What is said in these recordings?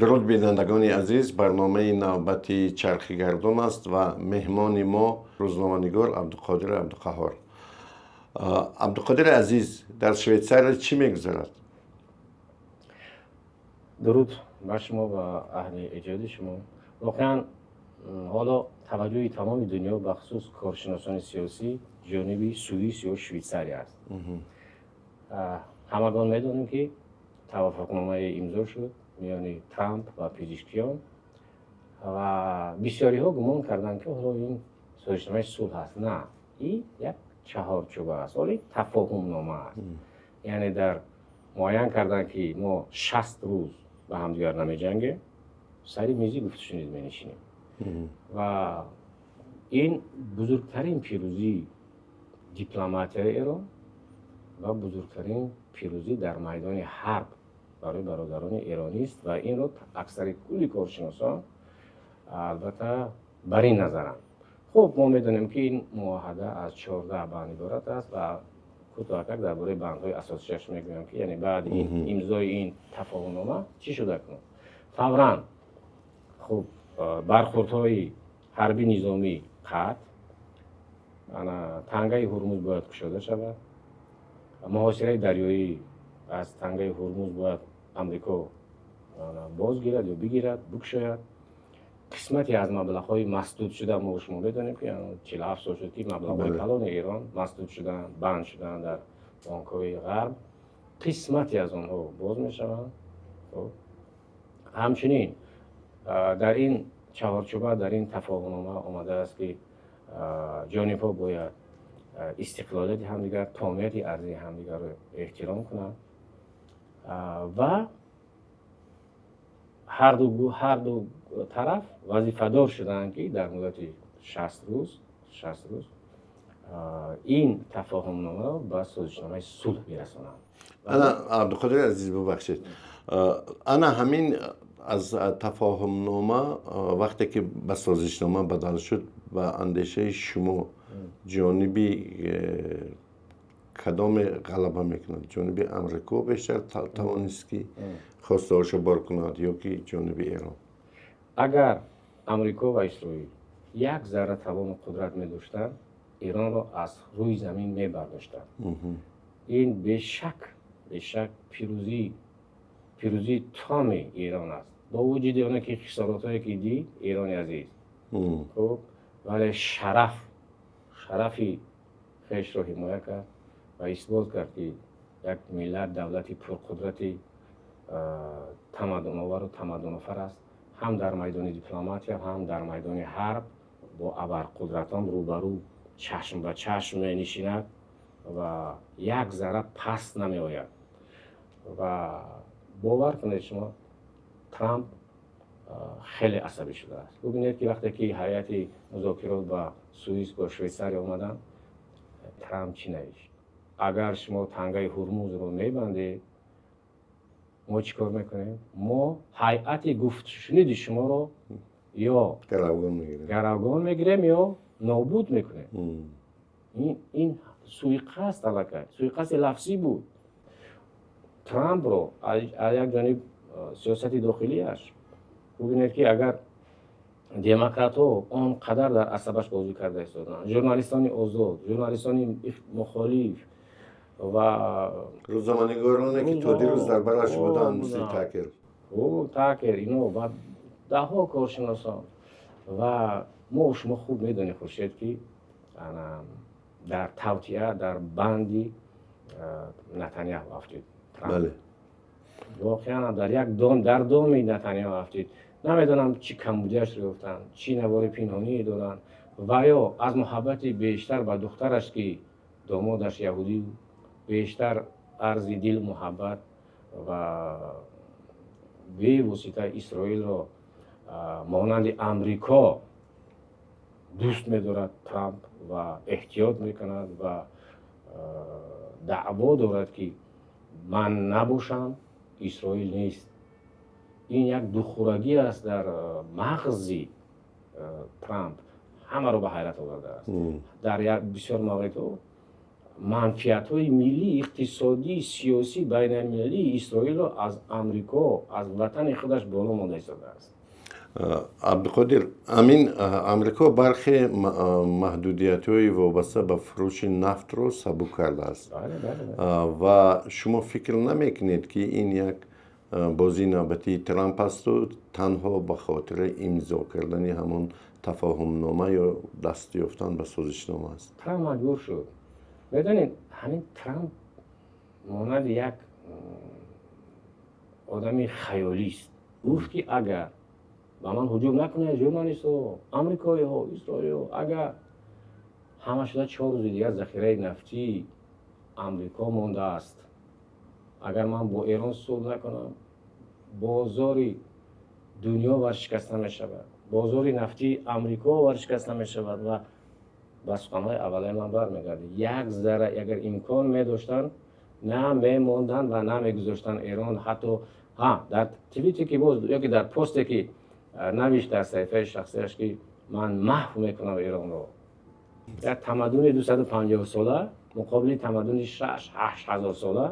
درود بینندگان عزیز، برنامه نوبتی چرخی گردون است و مهمان ما روزنامه‌نگار عبدالقادر عبدالقهار. عبدالقادر عزیز، در شویتزر چی میگذرد؟ درود بر شما و اهل ایجاد شما. واقعا حالا توجه تمام دنیا به خصوص کارشناسان سیاسی جانب سوئیس یا شویتزری است. همگان میدونیم که توافقنامه امضا شد میان ترامپ و پزشکیان و بسیاری ها گمان کردند که حالا این سازشنامه صلح است. نه، این یک چهارچوبه است، ولی تفاهم نامه است. یعنی در معین کردن که ما 60 روز به هم دیگر نمی جنگیم، سری میزی گفت شنید می نشینیم و این بزرگترین پیروزی دیپلماتی ایران و بزرگترین پیروزی در میدان حرب برای برادران ایرانی است و این رو اکثر کلی کارشناسان البته بر این نظرند. خب ما میدونیم که این معاهده از 14 بند عبارت است و کوتاه‌تر درباره بندهای اساسیش میگویم که یعنی بعد این امضای این تفاهمنامه چی شده کنه. فوراً خب برخوردهای حربی نظامی قطع، تنگه هرمز باید گشوده شود، محاصره دریایی از تنگه هرمز باید امریکا بازگیرد یا بگیرد بگشاید. قسمتی از مبلغ‌های مسدود شده ما شما بدانیم که 47 سال شد که مبلغ‌های کلان ایران مسدود شدن، بند شدن در بانک‌های غرب، قسمتی از آنها باز می‌شوند. همچنین در این چهارچوبه در این تفاهمنامه آمده است که جانب‌ها باید استقلالیت همدیگر، تمامیت ارضی همدیگر را احترام کنند و هر دو طرف وظیفه‌دار شدند که در مدت 60 روز این تفاهمنامه را به سازشنامه صلح برسانند. انا عبدالقادر عزیز ببخشید، انا همین از تفاهمنامه وقتی که به سازشنامه بدل شد و اندیشه شما جانبی کدام غلبه میکند؟ جانب امریکا بیشتر توانست که خواسته‌هاشو بار کند یا که جانب ایران؟ اگر امریکا و اسرائیل یک ذره توان قدرت می داشتند، ایران را از روی زمین می برداشتند. این به شک پیروزی تام ایران است، با وجود آنه که خسارات‌هایی که دی ایران عزیز خب ولی شرفی خیش را حمایت کرد و اثبات کرد که یک ملت دولتی پرقدرتی تمدن آور و تمدن آفر است، هم در میدان دیپلماتی هم در میدان حرب با ابرقدرتان روبرو چشم به چشم می نشیند و یک ذره پست نمی آید. و باور کنید شما ترامپ خیلی عصبی شده است. ببینید که وقتی که هیئت مذاکرات با سوئیس با شویتزر آمدن، ترامپ چی نوشت؟ اگر شما تنگه هرمز رو میبندید ما چی کار میکنیم؟ ما هیئت گفت شنید شما رو یا گروگان میگیریم یا نابود میکنیم. این سوءقصد علاقه، سوءقصد لفظی بود. ترامپ رو از یک جانب سیاست داخلیش ببینید که اگر دموکرات ها آنقدر در عصبش بازی کرده ایستادن، ژورنالیستان آزاد، ژورنالیستان مخالف و روزنامه‌نگارانی که تا دیروز در برش بودن مثل تاکر اینا و ده ها کارشناسان و ما شما خوب میدونید خورشید که در توطئه در بندی نتانیاهو افتید. بله. واقعا در یک دام نتانیاهو افتید. نمیدونم چی کمبودیش رو گفتن، چی نوار پنهانی دادن و یا از محبت بیشتر به دخترش که دامادش یهودی بیشتر عرض دل محبت و به واسطه اسرائیل را مانند امریکا دوست می‌دارد ترامپ و احتیاط میکند و دعوا دارد که من نباشم اسرائیل نیست. این یک دخورگی است در مغز ترامپ، همه رو به حیرت آورده است. در یک بسیار موارد манфиатҳои миллӣ, иқтисодӣ, сиёсӣ байналмилалии Исроилро аз Амрико, аз ватани худаш боло монда истодааст. عبدالقادر امین امریکا برخی محدودیت‌های وابسته به فروش نفت رو سبک کرده است. و شما فکر نمی‌کنید که این یک بازی نوبتی ترامپ است و تنها به خاطر امضا کردن همون تفاهم نامه یا دست یافتن به سازشنامه است؟ ترامپ مجبور شد. بدونید همین ترامپ مانند یک آدمی خیالی است. گفت که اگر با من هجوم نکنه ژورنالیست ها، آمریکایی ها، اسرائیلی ها، اگر همه شده 4 روز دیگر ذخیره نفتی آمریکا مانده است، اگر من با ایران صلح نکنم بازاری دنیا ورشکسته می شود، بازاری نفتی آمریکا ورشکسته می شود و به سخنهای اولیه من برمیگرده. یک ذره اگر امکان می داشتن نه می ماندن و نه می گذاشتن ایران. حتی در توییتی که باز یا که در پستی که نوشت در صفحه شخصیش که من محو میکنم ایران رو، یک تمدن 250 ساله مقابل تمدن 6-8 هزار ساله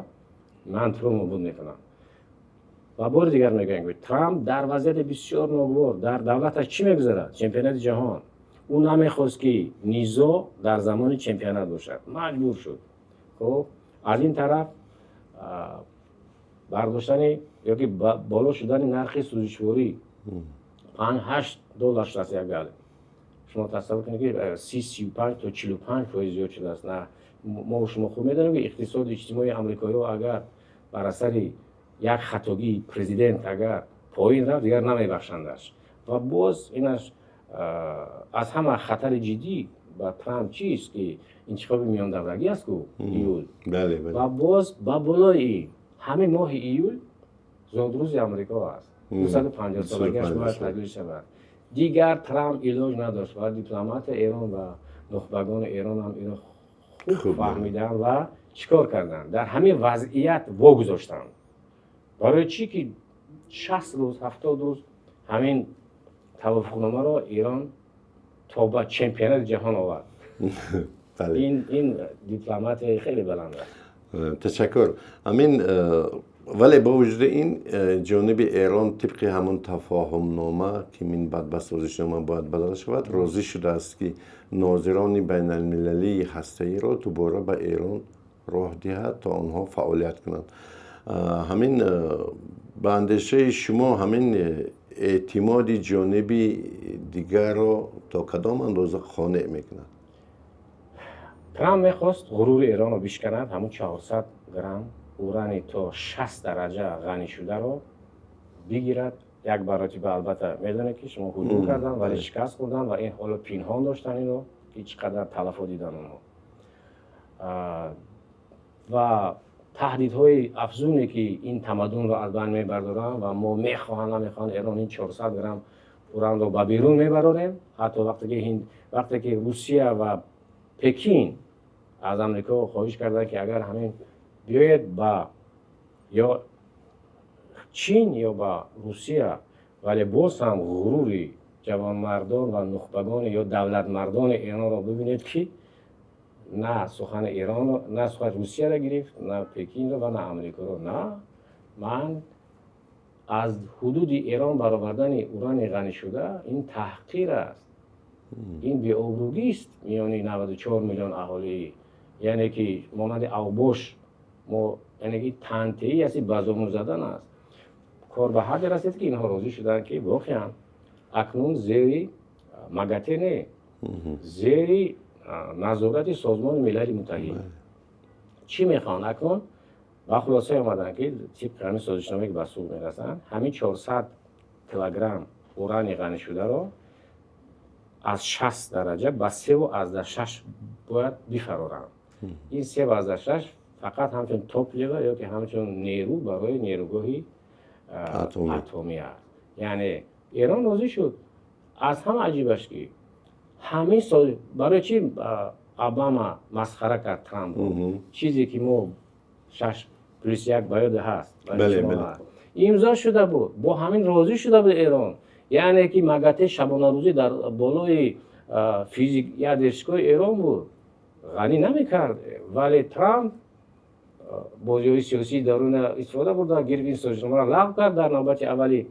من تو رو مبود میکنم. و بار دیگر میگم ترامپ در وضعیت بسیار ناگوار در دولتش چی میگذارد؟ چمپیونات جهان. او نمیخواست که نیزا در زمان چمپیونات باشد، مجبور شد. خب از این طرف برداشتن یا که بالا شدن نرخ سوزشواری $5-8 است یک گالون. شما تصور کنید که 35 تا 45% زیاد شده است. نه ما و شما خوب میدونیم که اقتصاد اجتماعی آمریکایی ها اگر بر اثر یک خطاگی پرزیدنت اگر پایین رفت دیگر نمیبخشندش. و باز اینش از همه خطر جدی با ترامپ چیست که انتخاب میان دولتی است که ایول. بله. و باز با بالای همین ماه ایول زادروز آمریکا است. 250 سالگیش باید تجلیل شود. دیگر ترامپ علاج نداشت و دیپلمات ایران و نخبگان ایران هم اینو خوب فهمیدن و چیکار کردن؟ در همین وضعیت واگذاشتن. برای چی که 60 روز 70 روز همین توافقنامه را ایران تا به چمپیونات جهان آورد. این دیپلمات خیلی بلند است. تشکر. امین ولی با وجود این جانب ایران طبق همون تفاهم نامه که من بعد به سازشنامه باید بدل شود راضی شده است که ناظران بین المللی هسته‌ای را دوباره به ایران راه دهد تا آنها فعالیت کنند. همین به اندیشه شما همین اعتماد جانبی دیگر را تا کدام اندازه خانع میکند؟ ترامپ میخواست غرور ایران رو بشکند، همون 400 گرم اورانی تا 60 درجه غنی شده رو بگیرد. یک براتیب البته میدونه که شما هجوم کردن ولی شکست خوردن و این حالا پنهان داشتن اینو که چقدر تلف دیدن اونها. و تهدیدهای افزونی که این تمدن رو از بین میبردارن و ما نمیخوان ایران این 400 گرم اوران رو به بیرون میبرونیم. حتی وقتی که روسیه و پکین از آمریکا خواهش کردن که اگر همین بیاید با یا چین یا با روسیه ولی باز هم غروری جوانمردان و نخبگان یا دولت مردان ایران را ببینید که نه سخن ایران نه سخن روسیه را گرفت، نه پکین را و نه آمریکا را. نه، من از حدود ایران برآوردن اوران غنی شده این تحقیر است. این بی‌آبرویی است میان 94 میلیون اهالی. یعنی که مانند اوباش یعنی که تنطعی است، بازمون زدن است. کار به حد رسید که اینها راضی شدن که واقعا اکنون زیر مگته نه، زیر نظارت سازمان ملل متحد چی میخوان اکنون؟ با خلاصه اومدن که طبق همین سازشنامه که به صلح میرسن همین 400 کیلوگرم اوران غنی شده را از 60 درجه به 3.6 باید بفرارن. این 3.6 فقط همچون توپ لیول یا که همچون نیرو برای نیروگاهی اتمی است. یعنی ایران راضی شد. از هم عجیبش که همین برای چی اوباما مسخره کرد ترامپ؟ چیزی که ما 6+1 باید هست بله. امضا شده بود، با همین راضی شده بود ایران. یعنی که مگته شبانه روزی در بالای فیزیک یا دانشگاه ایران بود. غنی نمیکرد، ولی ترامپ بازی‌های سیاسی درون استفاده برد، گرفت این سازشنامه را لغو کرد، در نوبت اولی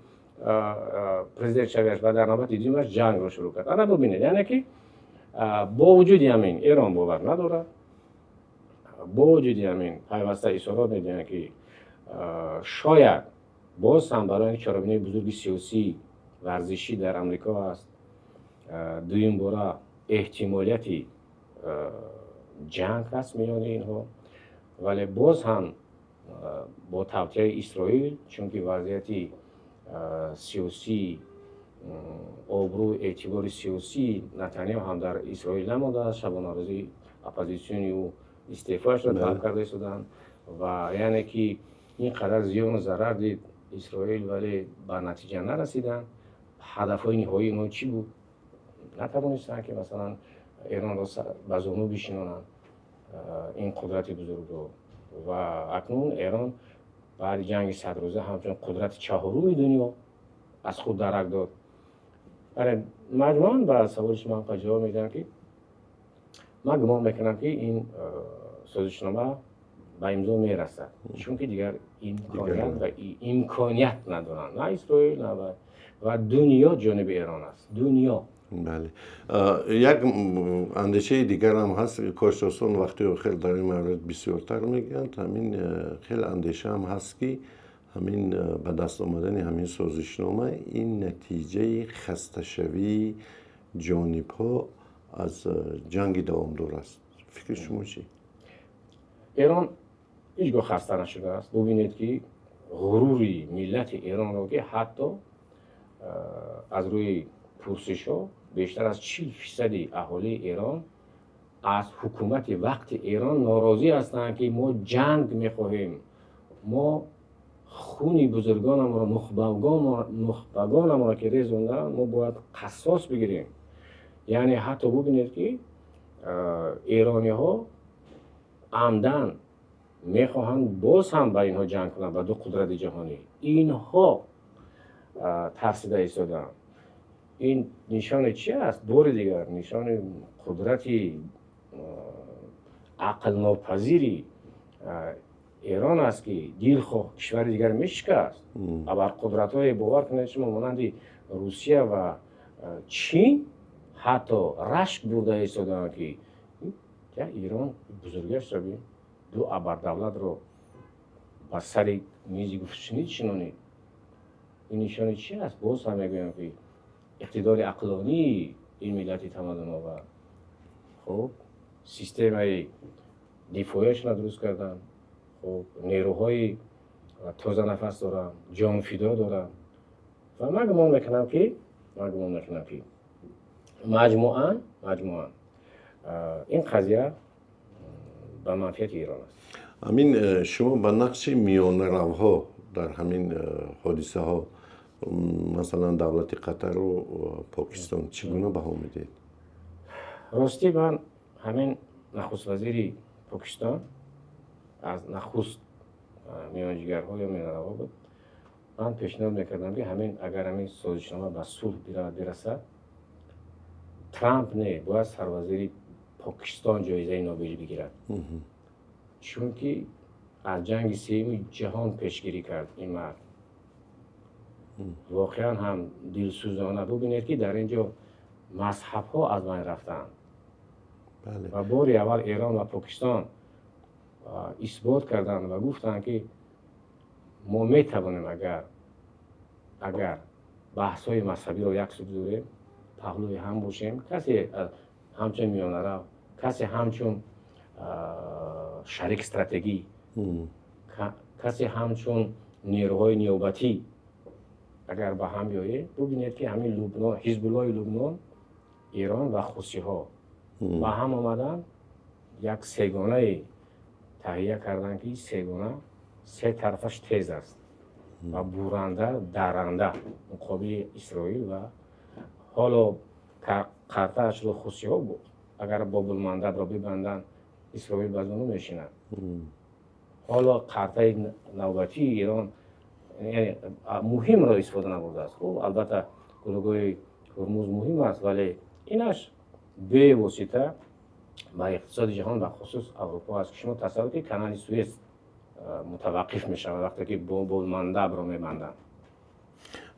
پرزیدنت شویش و در نوبت دومش جنگ را شروع کرد. انا ببینید، یعنی که با وجود همین ایران باور نداره، با وجود همین پیوسته اصرار می‌کنه که شاید باز هم برای چرابینه بزرگ سیاسی ورزشی در امریکا است، دویم باره احتمالیتی جنگ هست میان اینها، ولی باز هم با توطئه اسرائیل، چون که وضعیتی سیاسی آبرو اعتبار سیاسی نتانیاهو هم در اسرائیل نمانده است، شبانه روزی اپوزیسیونی و استعفاش را طلب کرده شدند و یعنی که اینقدر زیان و ضرر دید اسرائیل ولی به نتیجه نرسیدن. هدفهای نهایی اونها چی بود؟ نتوانستند که مثلا ایران را به زانو بشینانند، این قدرت بزرگ رو. و اکنون ایران بعد جنگ 100 روزه همچون قدرت چهارم دنیا از خود درک داد. برای مجموعاً به سوال شما هم جواب میدم که من گمان میکنم که این سازشنامه به امضا میرسد، چون که دیگر امکانیت ندارن، نه اسرائیل نه و دنیا جانب ایران است. دنیا بله. یک اندیشه دیگر هم هست، کاش دوستان وقتی خیلی در این مورد بسیارتر میگن، همین خیلی اندیشه هم هست که همین به دست آمدن همین سازشنامه این نتیجه خسته شوی جانب ها از جنگ دوامدار است. فکر شما چی؟ ایران هیچگاه خسته نشده است. ببینید که غروری ملت ایران رو که حتی از روی پرسش ها بیشتر از 40% اهالی ایران از حکومت وقت ایران ناراضی هستند که ما جنگ میخواهیم، ما خونی بزرگانم را نخبگانم را که ریزوندن ما باید قصاص بگیریم. یعنی حتی ببینید که ایرانی ها عمدن میخواهند باز هم با اینها جنگ کنند، با دو قدرت جهانی. اینها ترسیده ایستادن. این نشان چی است؟ بار دیگر نشان قدرتی عقل ناپذیری ایران است که دلخواه کشور دیگر میشکست. ابر قدرت های باور کنید شما مانند روسیه و چین حتی رشک برده ایستادن که ایران بزرگش را بین دو ابر دولت رو با سر میز گفتشنید چنانید. این نشان چی است؟ باز هم میگویم که اقتدار عقلانی این ملت تمدن آور. خب سیستم دفاعیش را درست کردن، خب نیروهای تازه نفس دارن، جان فدا دارن و من گمان میکنم که مجموعاً این قضیه به منفعت ایران است. همین شما به نقش میانه روها در همین حادثه ها مثلا دولت قطر و پاکستان چگونه بها میدید؟ راستی من همین نخست وزیری پاکستان از نخست میانجیگرها یا میانه روا بود، من پیشنهاد میکردم که اگر همین سازشنامه به صلح برسد، ترامپ نه باید سروزیری پاکستان جایزه نوبل بگیرد، چون که از جنگ سوم جهان پیشگیری کرد این مرد. واقعا هم دلسوزانه. ببینید که در اینجا مذهب ها از بین رفتن. بله. و باری اول ایران و پاکستان اثبات کردن و گفتن که ما میتوانیم اگر بحث های مذهبی رو یک سو بذاریم، پهلوی هم باشیم، کسی همچون میانه رو، کسی همچون شریک استراتژی، کسی همچون نیروهای نیابتی اگر با هم بیایید، ببینید که همین لبنان، حزب الله لبنان، ایران و خوسی ها با هم آمدن یک سگانه تهیه کردن که سگانه سه طرفش تیز است و بورنده درنده مقابل اسرائیل. و حالا قرطهش رو خوسی ها بود، اگر باب المندب را ببندن اسرائیل بزنو میشیند. حالا قرطه نوبتی ایران یعنی مهم را استفاده نبوده است. خب البته گلوگوی هرمز مهم است، ولی اینش به واسطه با اقتصاد جهان و خصوص اروپا است که شما تصور کنید کانال سوئیس متوقف می شود وقتی که بول مندب رو میبندند.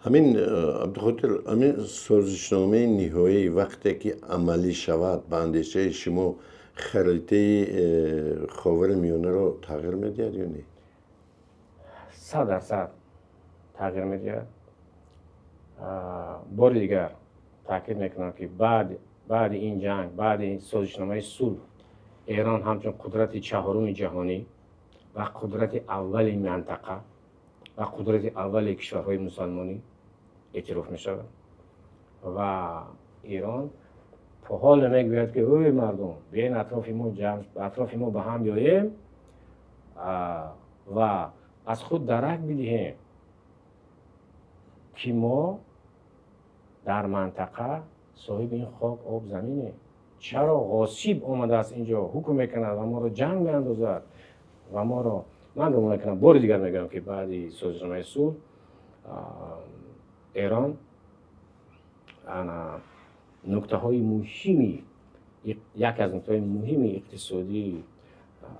همین عبدالقادر، همین سازشنامه نهایی وقتی که عملی شود به اندیشه شما خریطه خاورمیانه رو تغییر میدهد یا نه؟ 100% تغییر میدهد. بار دیگر تاکید میکنم که بعد این جنگ، بعد این سازشنامه صلح، ایران همچون قدرت چهارم جهانی و قدرت اول منطقه و قدرت اول کشورهای مسلمانی اعتراف می شود و ایران په حال میگوید که اوی مردم بیاین اطراف ما به هم بیاییم و از خود درک بدهیم که ما در منطقه صاحب این خاک آب زمینه. چرا غاصب آمده است اینجا حکم میکند و ما رو جنگ میاندازد و ما رو، من گمان میکنم بار دیگر میگم که بعد سازشنامه صلح ایران نکته های مهمی، یک از نکته های مهم اقتصادی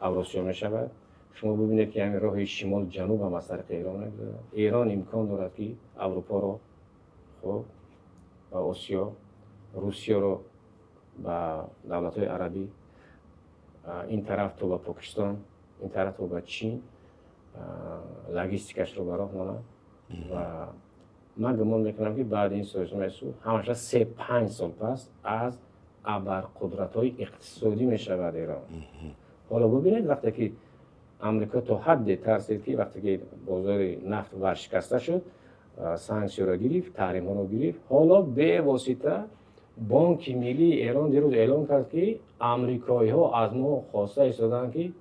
اوراسیا می شود. شما ببینید که همین راه شمال جنوب هم از طریق ایران میگذرد. ایران امکان دارد که اروپا رو خب و آسیا، روسیه رو و دولت های عربی، این طرف تو با پاکستان، این طرف تو با چین لاجستیکش رو براه ماند و من گمان میکنم که بعد این سازشنامه صلح همشه 3-5 سال پس از ابرقدرت‌های اقتصادی میشود ایران. حالا ببینید وقتی که امریکا تا حد ترسید که وقتی که بازار نفت ورشکسته شد، سانکسیون را گرفت، تحریم ها را گرفت، حالا به واسطه بانک ملی ایران دیروز اعلام کرد که امریکایی ها از ما خواسته ایستادن که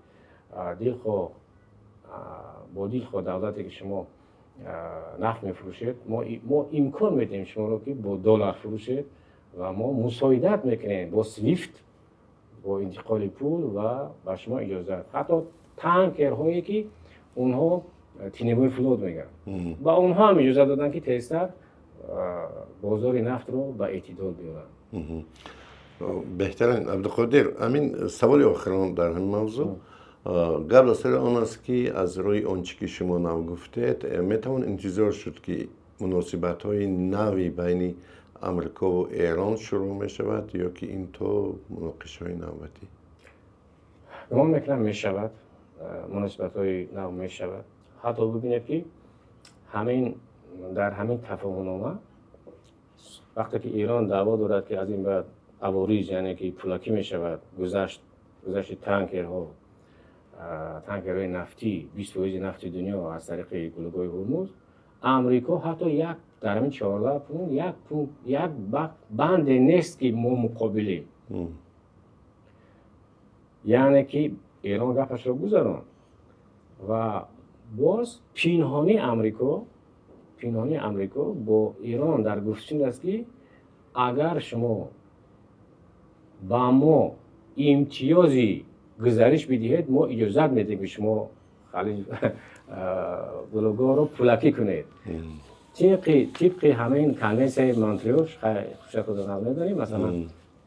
با دلخواه دولتی که شما نفت میفروشید، ما امکان میدیم شما رو که با دلار فروشید و ما مساعدت میکنیم با سویفت، با انتقال پول و به شما اجازه، حتی تانکرهایی که اونها تینبوی فلوت میگن و اونها هم اجازه دادن که تیزتر بازار نفت رو به اعتدال بیارن. بهترین عبدالقادر، همین سوال آخران در همین موضوع قبل از آن است که از روی آنچه که شما نو گفتید میتوان انتظار شد که مناسبت های نوی بین امریکا و ایران شروع می شود یا که این تو مناقشه های نوبتی؟ گمان میکنم می شود، مناسبت های نو می شود. حتی ببینید که در همین تفاهم‌نامه وقتی که ایران دعوا دارد که از این بعد عوارض یعنی که پولاکی می شود گذشت تانکرهای نفتی 20% نفت دنیا از طریق گلوگاه هرمز، امریکا حتی در همین 14 پوند یک بند نیست که ما مقابلیم. یعنی که ایران گپش را گذاران و باز پنهانی امریکا با ایران در گفتگو است که اگر شما با ما امتیازی گزارش بدهید ما اجازت میدیم که شما گلوگاه رو پولاکی کنید. طبق همین کنوانسیون مونترئال خوشت خود نداریم، مثلا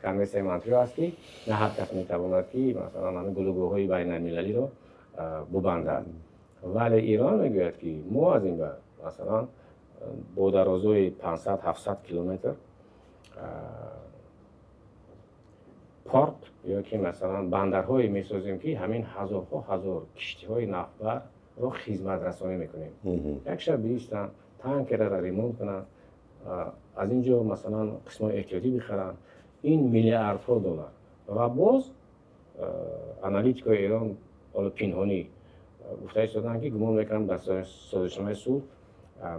کنوانسیون مونترئال است که نه هر کس میتواند که مثلا همین گلوگاه‌های بین المللی رو ببندد، ولی ایران میگوید که ما از این بعد مثلا با درازای 500-700 کیلومتر پورت یا که مثلا بندرهای میسازیم که همین هزار کشتی‌های نفتبر رو خدمت رسانی میکنیم. یک شب بیستن تانکر را ریمونت کنن، از اینجا مثلا قسم احتیاطی بخرن، این میلیاردها دلار و باز آنالیتیکای ایران حالا پنهانی گفته ایستادن که گمان میکنم در سازشنامه صلح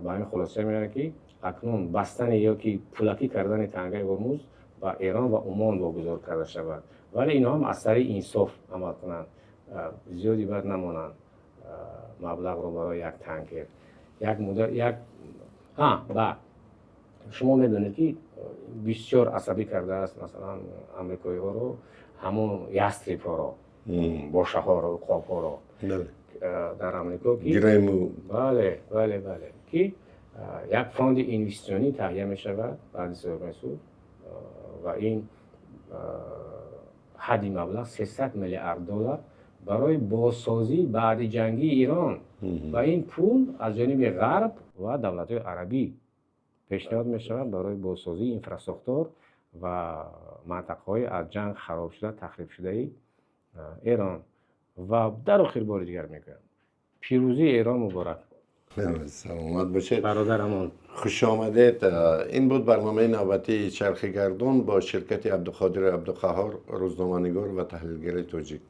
با همین خلاصه میاره که اکنون بستن یا که پولاکی کردن تانکر هرمز با ایران و عمان واگذار کرده شود، ولی اینها هم از سر انصاف عمل کنند، زیادی بعد نمانند مبلغ رو برای یک تانکر بعد شما میدونید که بسیار عصبی کرده است مثلا امریکایی ها رو همون یستریب ها رو، باشه ها رو، قاب ها رو در امریکا که بله که یک فاند اینوستیشنی تهیه می شود بعد سازشنامه صلح و این حدی مبلغ 300 میلیارد دلار برای بازسازی بعد جنگی ایران و این پول از جانب غرب و دولت‌های عربی پیشنهاد می‌شود برای بازسازی اینفراستراکچور و منطقه‌های از جنگ خراب شده تخریب شده ایران. و در آخر بار دیگر میگم پیروزی ایران مبارک. سلامت باشید برادرمان خوش آمدید. این بود برنامه نوبتی چرخ گردون با شرکت عبدالقادر عبدالقهار، روزنامه‌نگار و تحلیلگر تاجیک.